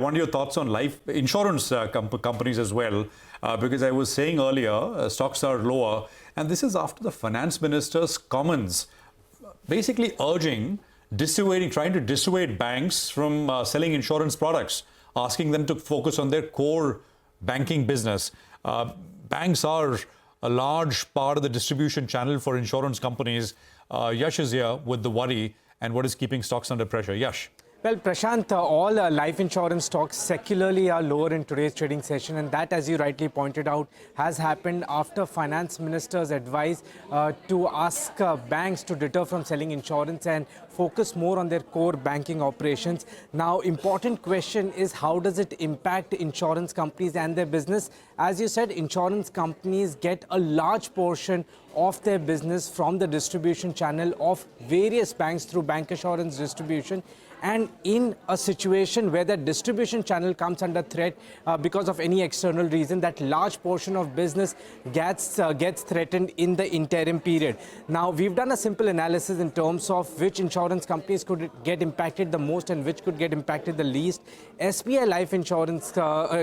I want your thoughts on life insurance companies as well, because I was saying earlier, stocks are lower, and this is after the finance minister's comments, basically urging, trying to dissuade banks from selling insurance products, asking them to focus on their core banking business. Banks are a large part of the distribution channel for insurance companies. Yash is here with the worry and what is keeping stocks under pressure. Yash. Well, Prashant, all life insurance stocks secularly are lower in today's trading session, and that, as you rightly pointed out, has happened after Finance Minister's advice to ask banks to deter from selling insurance and focus more on their core banking operations. Now, important question is, how does it impact insurance companies and their business? As you said, insurance companies get a large portion of their business from the distribution channel of various banks through bancassurance distribution. And in a situation where the distribution channel comes under threat because of any external reason, that large portion of business gets threatened in the interim period. Now, we've done a simple analysis in terms of which insurance companies could get impacted the most and which could get impacted the least. SBI Life Insurance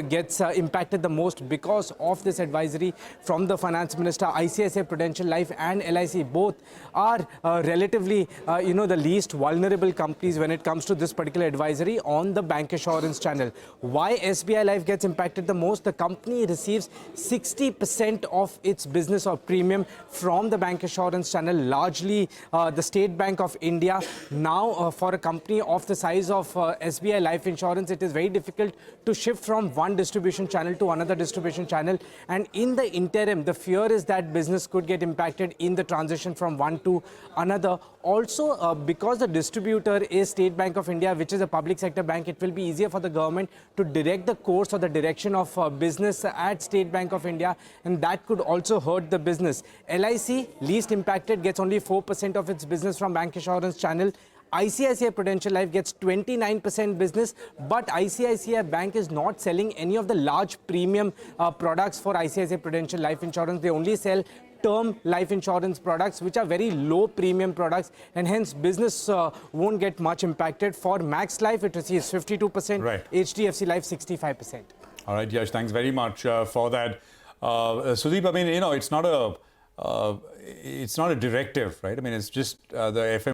gets impacted the most because of this advisory from the Finance Minister. ICICI Prudential Life and LIC both are relatively, the least vulnerable companies when it comes to this particular advisory on the bancassurance channel. Why SBI Life gets impacted the most? The company receives 60% of its business or premium from the bancassurance channel, largely the State Bank of India. Now, for a company of the size of SBI Life Insurance, it is very difficult to shift from one distribution channel to another distribution channel. And in the interim, the fear is that business could get impacted in the transition from one to another. Also, because the distributor is State Bank of India, which is a public sector bank, it will be easier for the government to direct the course or the direction of business at State Bank of India, and that could also hurt the business. LIC, least impacted, gets only 4% of its business from bancassurance channel. ICICI Prudential Life gets 29% business, but ICICI Bank is not selling any of the large premium products for ICICI Prudential Life Insurance. They only sell term life insurance products, which are very low premium products, and hence business won't get much impacted. For Max Life, it receives 52%, right. HDFC Life 65%. All right, Yash, thanks very much for that. Sudeep, I mean, it's not a directive, right? I mean, it's just the FM